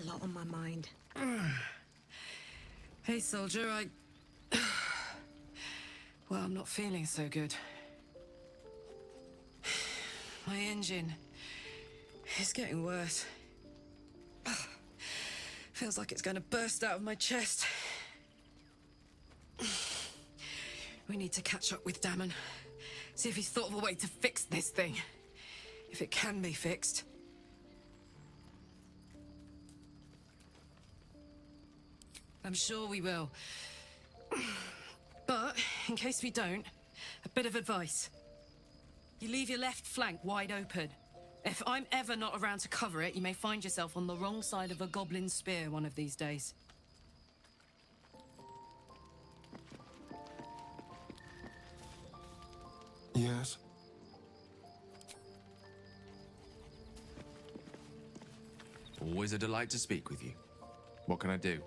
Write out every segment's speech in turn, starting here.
a lot on my mind. Hey, soldier, well, I'm not feeling so good. My engine is getting worse. Feels like it's going to burst out of my chest. We need to catch up with Damon. See if he's thought of a way to fix this thing. If it can be fixed. I'm sure we will. But, in case we don't, a bit of advice. You leave your left flank wide open. If I'm ever not around to cover it, you may find yourself on the wrong side of a goblin spear one of these days. Yes? Always a delight to speak with you. What can I do?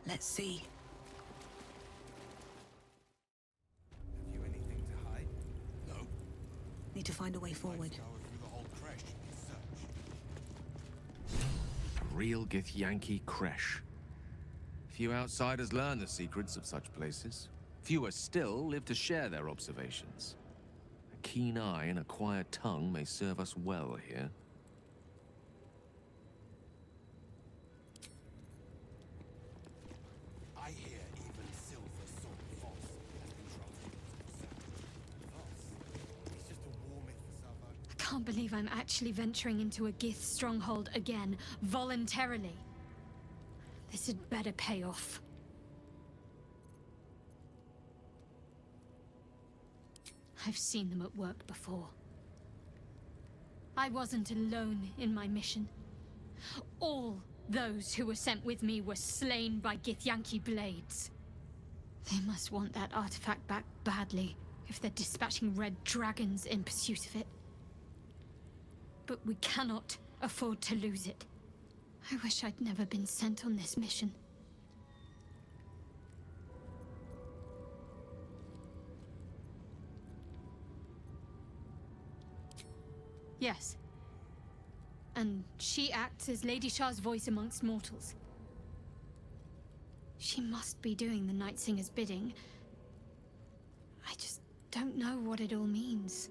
Let's see. Have you anything to hide? No. Need to find a way forward. Scour through the whole crèche in search. A real Githyanki crèche. Few outsiders learn the secrets of such places. Fewer still live to share their observations. A keen eye and a quiet tongue may serve us well here. I hear even silver sword false has been translated. False? It's just a war myth for Salvo. I can't believe I'm actually venturing into a Gith stronghold again, voluntarily. This had better pay off. I've seen them at work before. I wasn't alone in my mission. All those who were sent with me were slain by Githyanki blades. They must want that artifact back badly if they're dispatching red dragons in pursuit of it. But we cannot afford to lose it. I wish I'd never been sent on this mission. Yes. And she acts as Lady Shah's voice amongst mortals. She must be doing the Night Singer's bidding. I just don't know what it all means.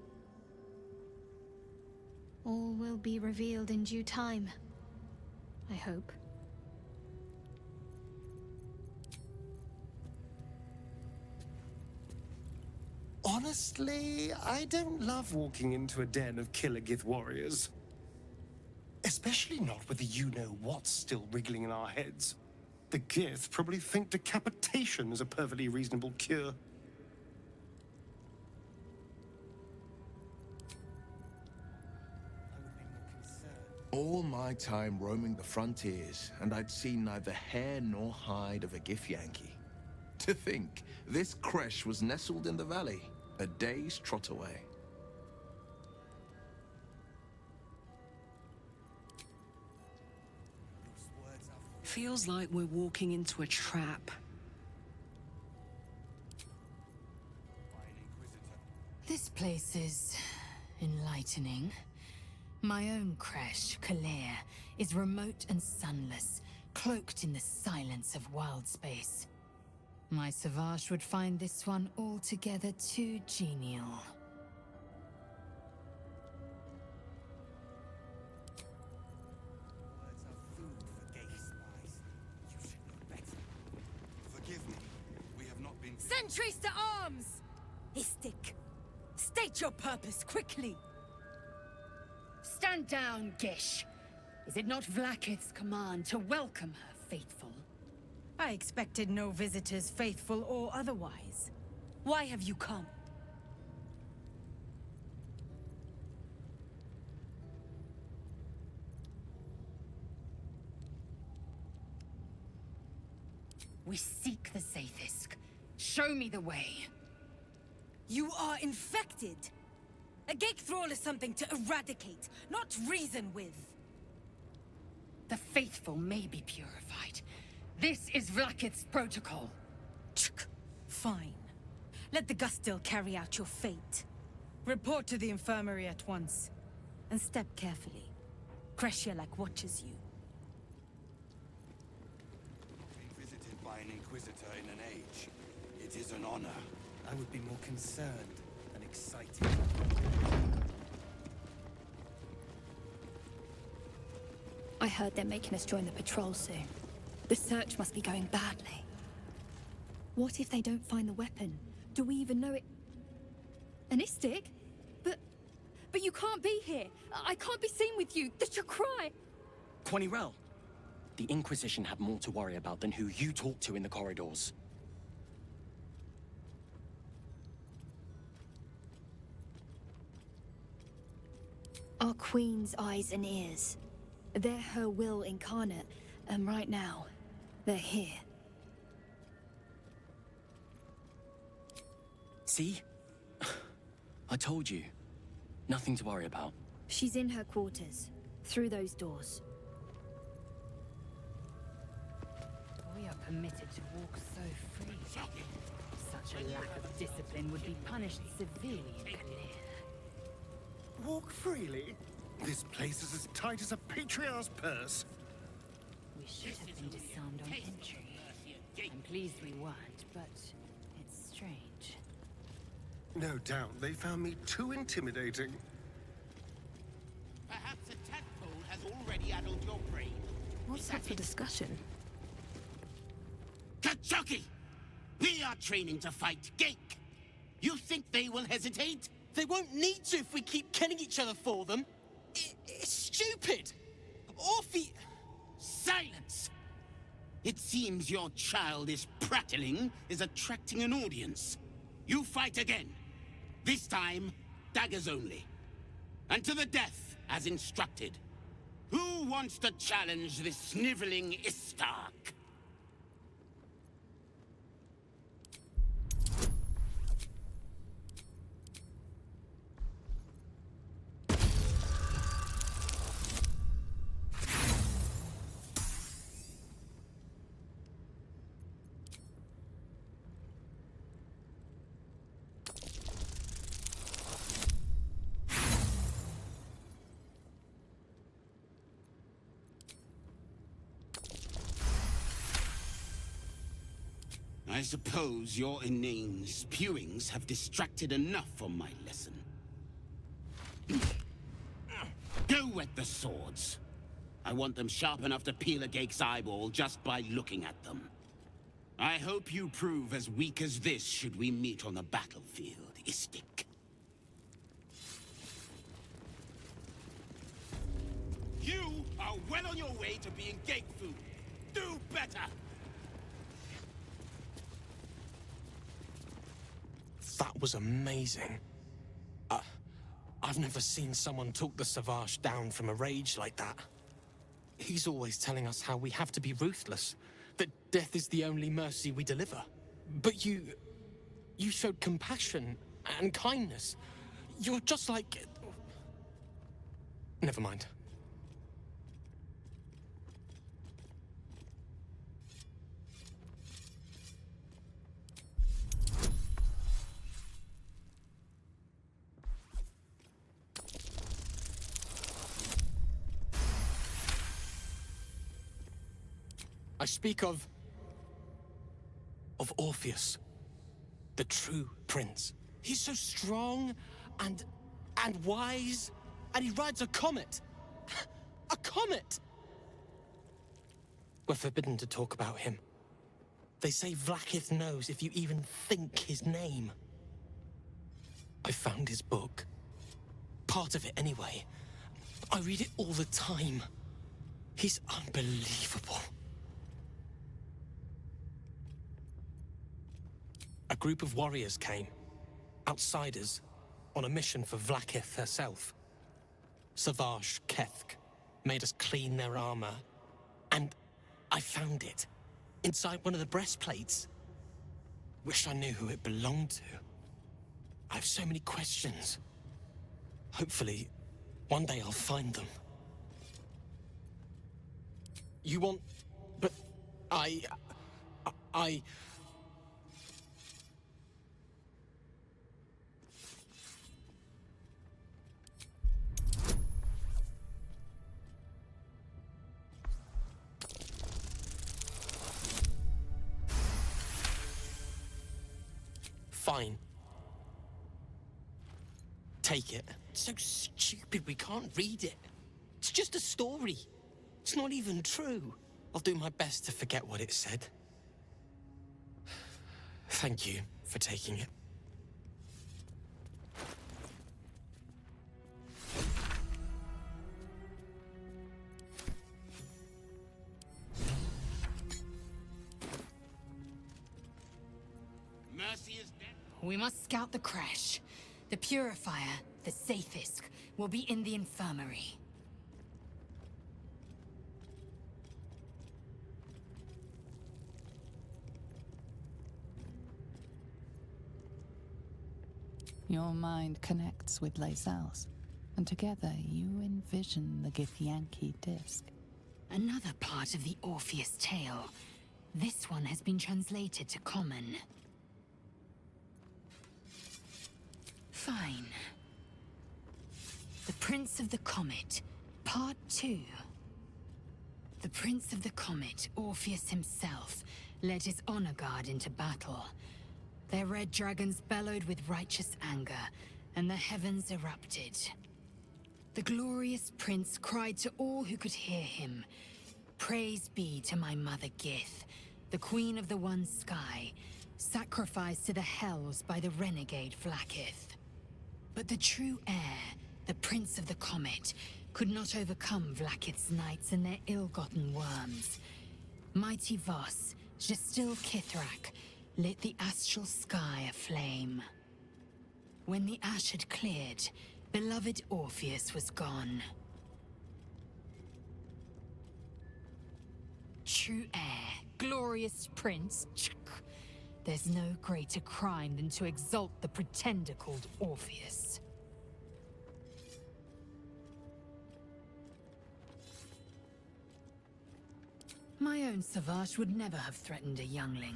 All will be revealed in due time, I hope. Honestly, I don't love walking into a den of killer Gith warriors. Especially not with the you-know-what's still wriggling in our heads. The Gith probably think decapitation is a perfectly reasonable cure. All my time roaming the frontiers, and I'd seen neither hair nor hide of a Githyanki. To think, this crèche was nestled in the valley, a day's trot away. Feels like we're walking into a trap. This place is enlightening. My own crèche, Cleric, is remote and sunless, cloaked in the silence of wild space. My Savage would find this one altogether too genial. Words are food for gay spies. arms! Istik, state your purpose quickly! Stand down, Gish. Is it not Vlaakith's command to welcome her faithful? I expected no visitors, faithful or otherwise. Why have you come? We seek the Zaithisk. Show me the way. You are infected! A gate thrall is something to eradicate, not reason with. The faithful may be purified. This is Vlaakith's protocol. Fine. Let the Gustil carry out your fate. Report to the infirmary at once. And step carefully. Kreshjalak watches you. Being visited by an Inquisitor in an age. It is an honor. I would be more concerned than excited. I heard they're making us join the patrol soon. The search must be going badly. What if they don't find the weapon? Do we even know it? An Istik? But you can't be here. I can't be seen with you. The Chakrai. Quanirel, the Inquisition have more to worry about than who you talk to in the corridors. Our Queen's eyes and ears. They're her will incarnate, and right now, they're here. See? I told you. Nothing to worry about. She's in her quarters, through those doors. We are permitted to walk so freely. Such a lack of discipline would be punished severely in Kalir. Walk freely? This place is as tight as a patriarch's purse. We should have been disarmed on entry. I'm pleased we weren't, but it's strange. No doubt they found me too intimidating. Perhaps a tadpole has already addled your brain. What's that for discussion? Kachoki! We are training to fight Gake. You think they will hesitate? They won't need to if we keep killing each other for them. It's stupid. Orphe... Silence! It seems your childish prattling is attracting an audience. You fight again. This time, daggers only. And to the death, as instructed. Who wants to challenge this sniveling Istark? I suppose your inane spewings have distracted enough from my lesson. Go wet the swords. I want them sharp enough to peel a Gake's eyeball just by looking at them. I hope you prove as weak as this should we meet on the battlefield, Istik. You are well on your way to being Gake food. Do better! That was amazing. I've never seen someone talk the Savage down from a rage like that. He's always telling us how we have to be ruthless, that death is the only mercy we deliver. But you showed compassion and kindness. You're just like... Never mind. I speak of Orpheus, the true prince. He's so strong and wise, and he rides a comet. A comet! We're forbidden to talk about him. They say Vlaakith knows if you even think his name. I found his book. Part of it, anyway. I read it all the time. He's unbelievable. A group of warriors came. Outsiders. On a mission for Vlaakith herself. Savage Kethk made us clean their armor. And I found it. Inside one of the breastplates. Wish I knew who it belonged to. I have so many questions. Hopefully, one day I'll find them. You want... But... I... Fine. Take it. It's so stupid we can't read it. It's just a story. It's not even true. I'll do my best to forget what it said. Thank you for taking it. Mercy is dead. We must scout the crash. The Purifier, the safest, will be in the infirmary. Your mind connects with Lae'zel's, and together you envision the Githyanki disc. Another part of the Orpheus tale. This one has been translated to Common. Fine. The Prince of the Comet, Part 2. The Prince of the Comet, Orpheus himself, led his honor guard into battle. Their red dragons bellowed with righteous anger, and the heavens erupted. The glorious prince cried to all who could hear him, "Praise be to my mother Gith, the queen of the one sky, sacrificed to the hells by the renegade Vlaakith." But the true heir, the Prince of the Comet, could not overcome Vlaakith's knights and their ill-gotten worms. Mighty Voss, Gestil Kithrak, lit the astral sky aflame. When the ash had cleared, beloved Orpheus was gone. True heir, glorious prince, there's no greater crime than to exalt the pretender called Orpheus. My own Savage would never have threatened a youngling.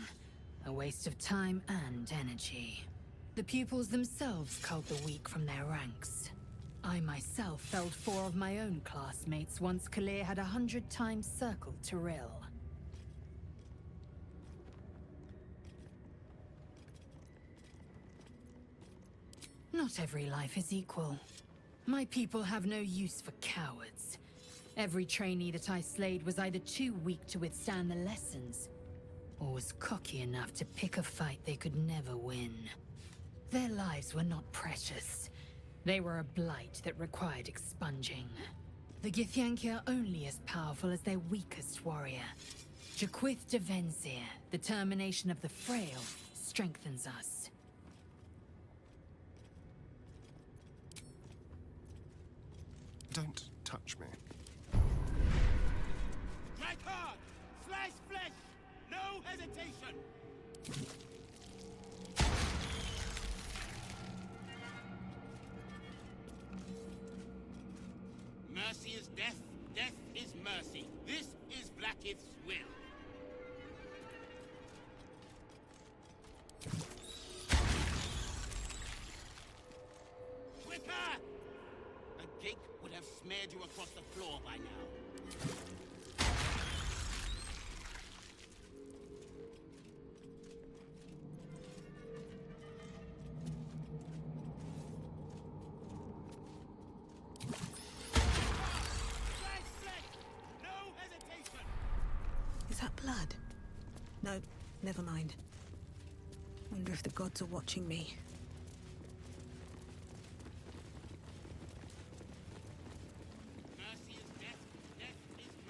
A waste of time and energy. The pupils themselves culled the weak from their ranks. I myself felled 4 of my own classmates once Kalir had 100 times circled Tyrell. Not every life is equal. My people have no use for cowards. Every trainee that I slayed was either too weak to withstand the lessons, or was cocky enough to pick a fight they could never win. Their lives were not precious. They were a blight that required expunging. The Githyanki are only as powerful as their weakest warrior. Jaquith de Venzir, the termination of the frail, strengthens us. Don't touch me. Strike hard! Slice flesh! No hesitation! Mercy is death, death is mercy. This is Vlaakith's will. Quicker! A gig would have smeared you across the floor by now. Is that blood? No, Never mind. Wonder if the gods are watching me.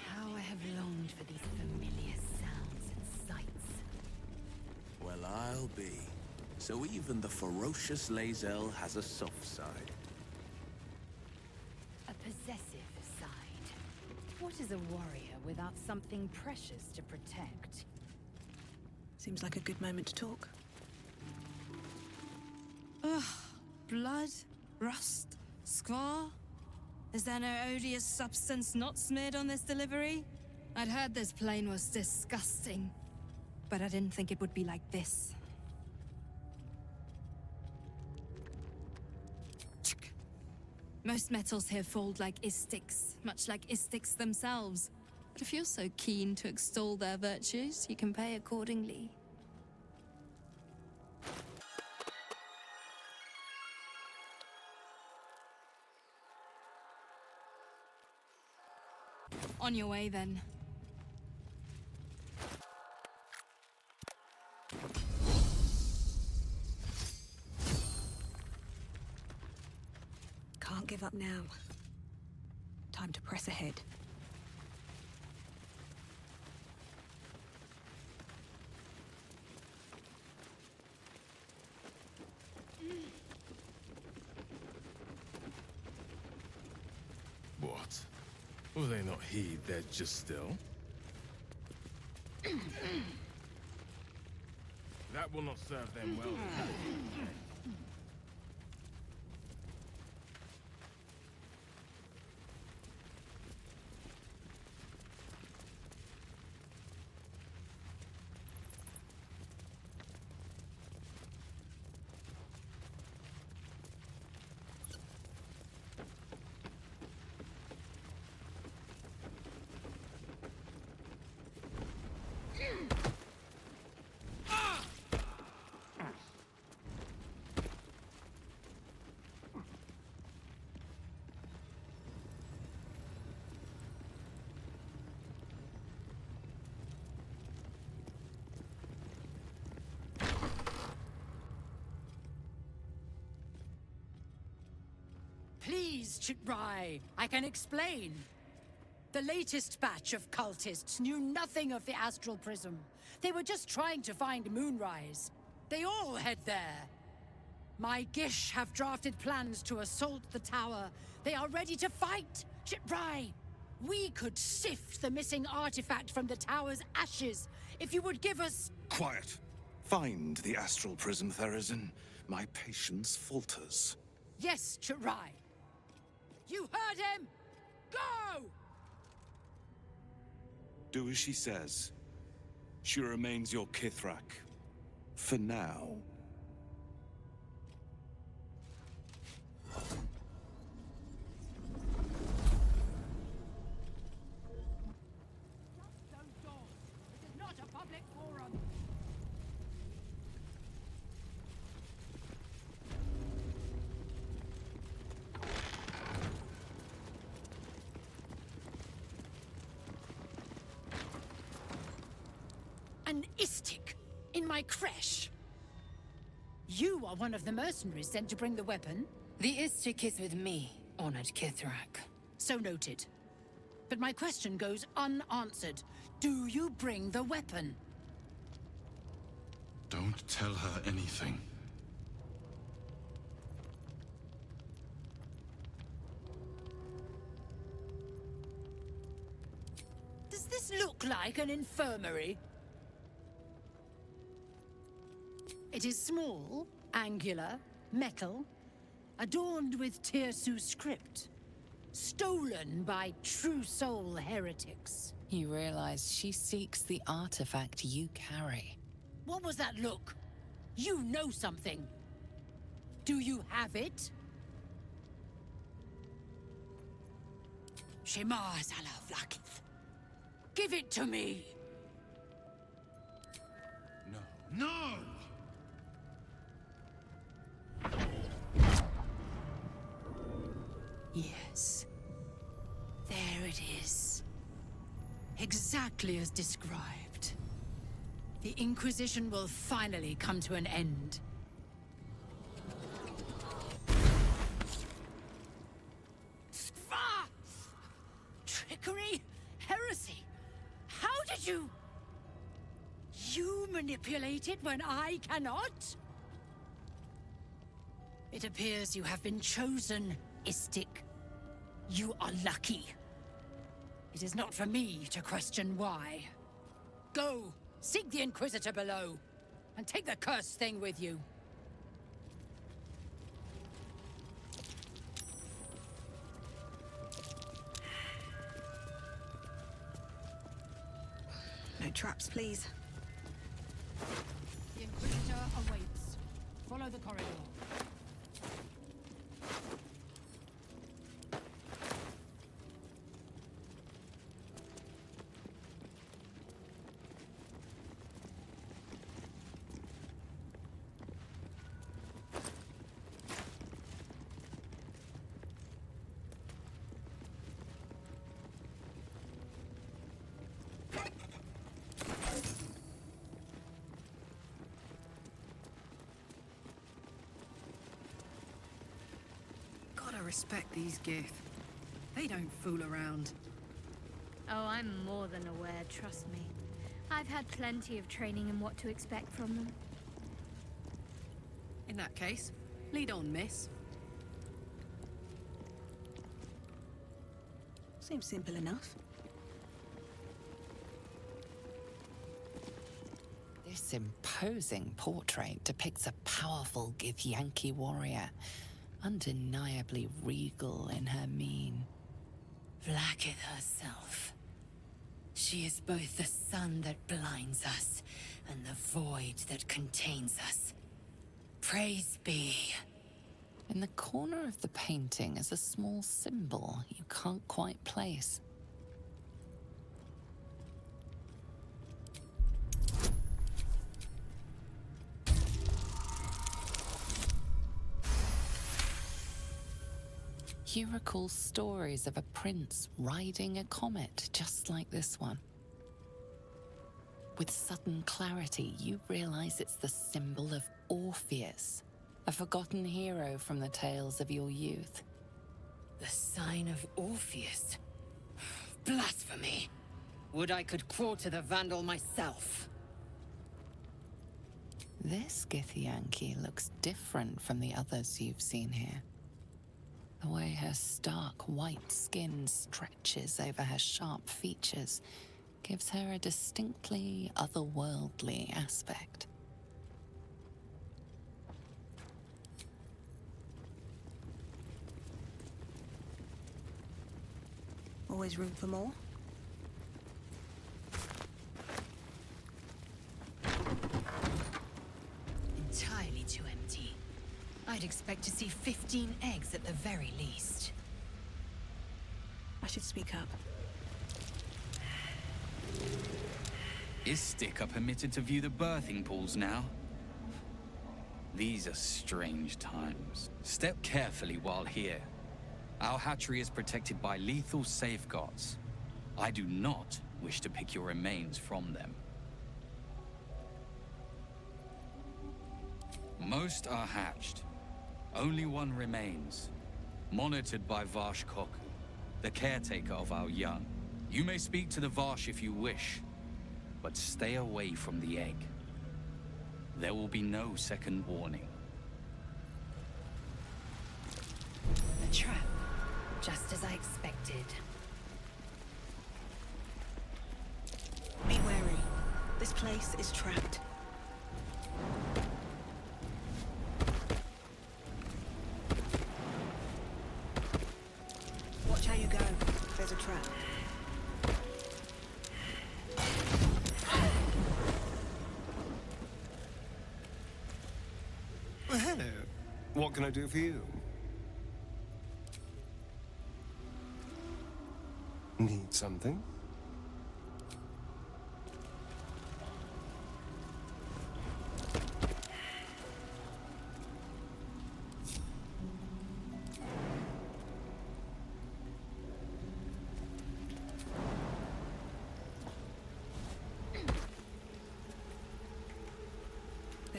How I have longed for these familiar sounds and sights. Well, I'll be. So even the ferocious Lae'zel has a soft side. A possessive side. What is a warrior without something precious to protect? Seems like a good moment to talk. Ugh. Blood? Rust? Squar? Is there no odious substance not smeared on this delivery? I'd heard this plane was disgusting, but I didn't think it would be like this. Most metals here fold like istics, much like istics themselves. But if you're so keen to extol their virtues, you can pay accordingly. On your way, then. Can't give up now. Time to press ahead. What? Will they not heed they're just still? That will not serve them well. Please, Chitrai, I can explain. The latest batch of cultists knew nothing of the Astral Prism. They were just trying to find Moonrise. They all head there. My Gish have drafted plans to assault the tower. They are ready to fight, Chitrai. We could sift the missing artifact from the tower's ashes if you would give us... Quiet. Find the Astral Prism, Therazin. My patience falters. Yes, Chitrai. You heard him! Go! Do as she says. She remains your Kithrak. For now. This is not a public forum. An istik in my creche. You are one of the mercenaries sent to bring the weapon. The istik is with me, honored Kithrak. So noted. But my question goes unanswered. Do you bring the weapon? Don't tell her anything. Does this look like an infirmary? It is small, angular, metal, adorned with Tirsu script. Stolen by true soul heretics. You realize she seeks the artifact you carry. What was that look? You know something. Do you have it? Shema Zala Vlakith. Give it to me! No! Yes. There it is. Exactly as described. The Inquisition will finally come to an end. Ah! Trickery? Heresy? How did you... You manipulate it when I cannot? It appears you have been chosen, Istik. You are lucky. It is not for me to question why. Go, seek the Inquisitor below, and take the cursed thing with you. No traps, please. The Inquisitor awaits. Follow the corridor. Gotta respect these Gith. They don't fool around. Oh, I'm more than aware, trust me. I've had plenty of training in what to expect from them. In that case, lead on, miss. Seems simple enough. This imposing portrait depicts a powerful Githyanki warrior, undeniably regal in her mien. Vlaakith herself. She is both the sun that blinds us and the void that contains us. Praise be. In the corner of the painting is a small symbol you can't quite place. You recall stories of a prince riding a comet just like this one. With sudden clarity, you realize it's the symbol of Orpheus, a forgotten hero from the tales of your youth. The sign of Orpheus? Blasphemy! Would I could crawl to the Vandal myself. This Githyanki looks different from the others you've seen here. The way her stark white skin stretches over her sharp features gives her a distinctly otherworldly aspect. Always room for more? Entirely too empty. I'd expect to see 15 eggs at the very least. I should speak up. Istik are permitted to view the birthing pools now. These are strange times. Step carefully while here. Our hatchery is protected by lethal safeguards. I do not wish to pick your remains from them. Most are hatched. Only one remains, monitored by Varsh Koku, the caretaker of our young. You may speak to the Varsh if you wish, but stay away from the egg. There will be no second warning. A trap, just as I expected. Be wary. This place is trapped. Watch how you go. There's a trap. Well, hello. What can I do for you? Need something?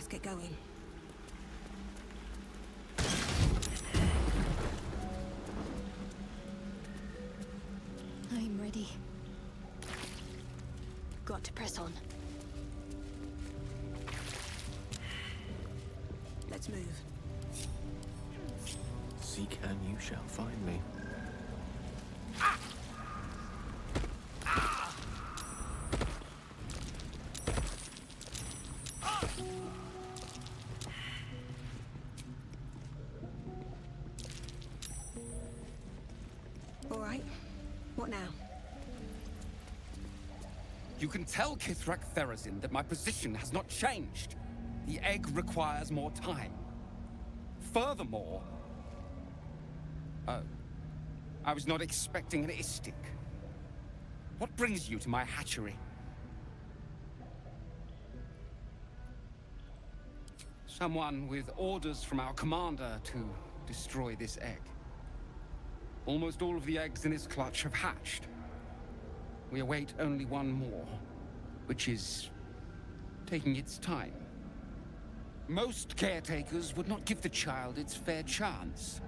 Let's get going. I'm ready. Got to press on. Let's move. Seek and you shall find me. All right. What now? You can tell Kithrak Therazin that my position has not changed. The egg requires more time. Furthermore... Oh. I was not expecting an Istik. What brings you to my hatchery? Someone with orders from our commander to destroy this egg. Almost all of the eggs in his clutch have hatched. We await only one more, which is taking its time. Most caretakers would not give the child its fair chance,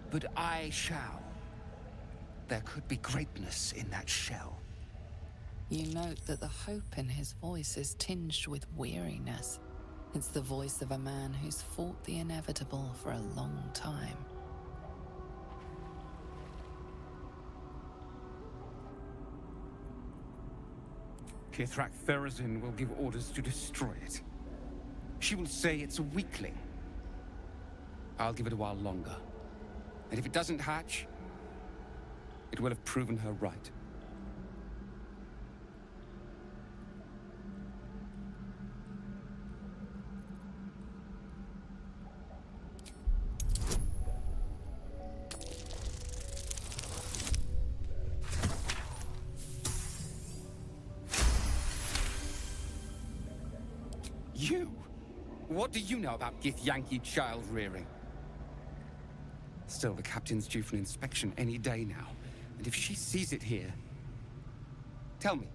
but I shall. There could be greatness in that shell. You note that the hope in his voice is tinged with weariness. It's the voice of a man who's fought the inevitable for a long time. Kithrak Therazin will give orders to destroy it. She will say it's a weakling. I'll give it a while longer. And if it doesn't hatch, it will have proven her right. You? What do you know about Githyanki child rearing? Still, the captain's due for an inspection any day now. And if she sees it here... Tell me,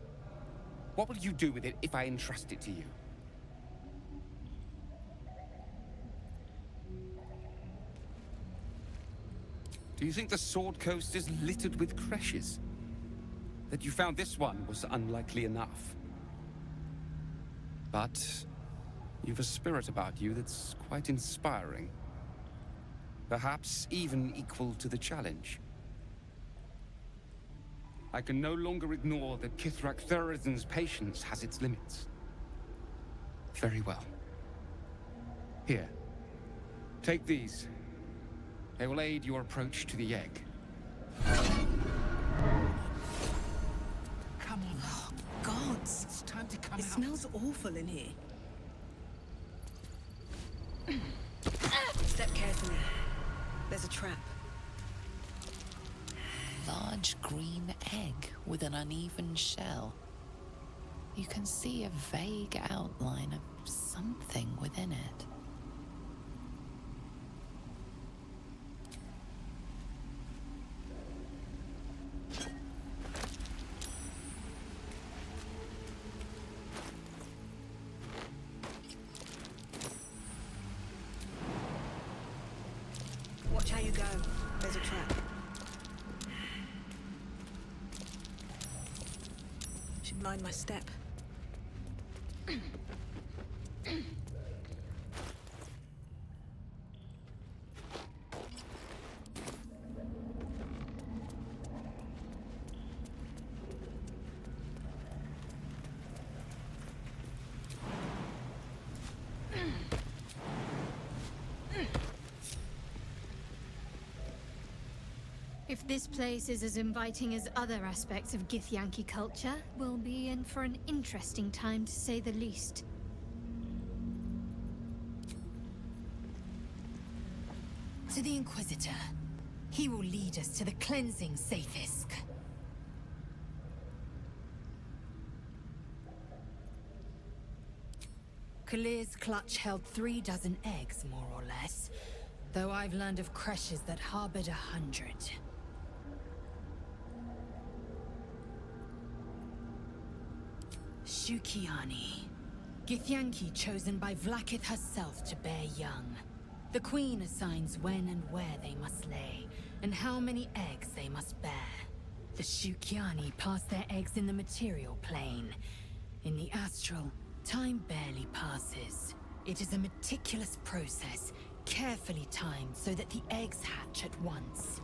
what will you do with it if I entrust it to you? Do you think the Sword Coast is littered with creches? That you found this one was unlikely enough. But you've a spirit about you that's quite inspiring. Perhaps even equal to the challenge. I can no longer ignore that Kithrak Therazin's patience has its limits. Very well. Here. Take these. They will aid your approach to the egg. Come on. Oh, gods. It's time to come It out. smells awful in here. Step carefully. There's a trap. Large green egg with an uneven shell. You can see a vague outline of something within it. Watch how you go. There's a trap. Should mind my step. If this place is as inviting as other aspects of Githyanki culture, we'll be in for an interesting time to say the least. To the Inquisitor. He will lead us to the cleansing Sathisk. Kalir's clutch held 36 eggs, more or less. Though I've learned of creches that harbored 100. Shukiani. Githyanki chosen by Vlaakith herself to bear young. The Queen assigns when and where they must lay, and how many eggs they must bear. The Shukyani pass their eggs in the material plane. In the astral, time barely passes. It is a meticulous process, carefully timed so that the eggs hatch at once.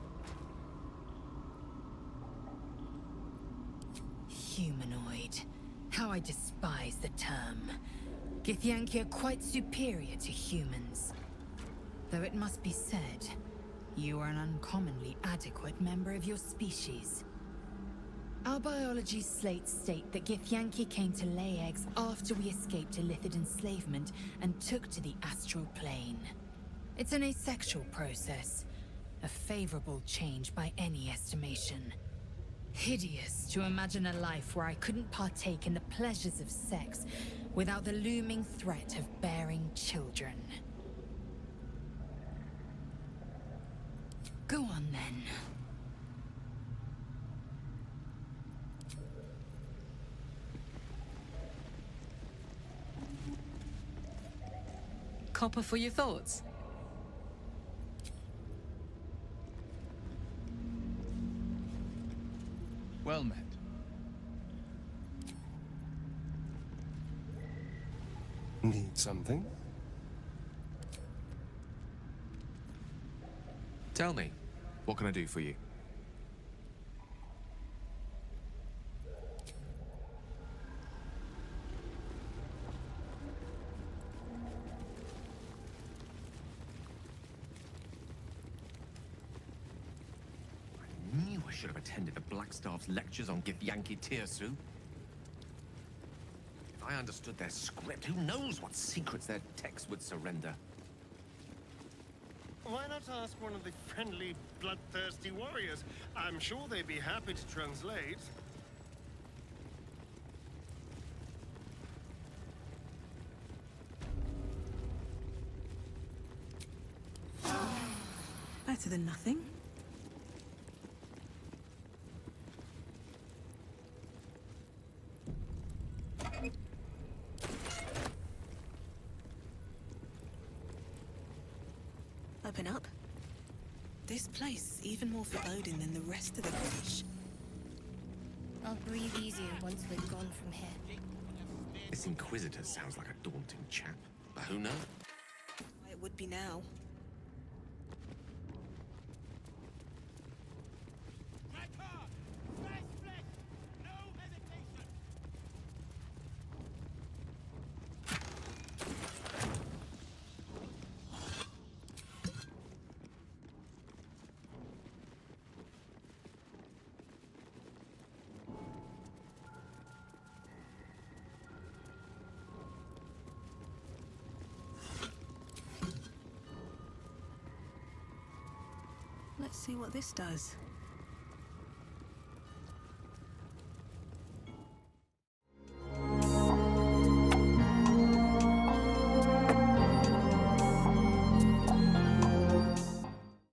Humanoid. How I despise the term. Githyanki are quite superior to humans. Though it must be said, you are an uncommonly adequate member of your species. Our biology slates state that Githyanki came to lay eggs after we escaped illicit enslavement and took to the astral plane. It's an asexual process, a favorable change by any estimation. Hideous to imagine a life where I couldn't partake in the pleasures of sex without the looming threat of bearing children. Go on then. Copper for your thoughts? Well met. Need something? Tell me, what can I do for you? I knew I should have attended the Blackstaff's lectures on Githyanki Tirsu. If I understood their script, who knows what secrets their text would surrender. Why not ask one of the friendly, bloodthirsty warriors? I'm sure they'd be happy to translate. Better than nothing. Open up. This place is even more foreboding than the rest of the village. I'll breathe easier once we're gone from here. This Inquisitor sounds like a daunting chap, but who knows? It would be now. Let's see what this does.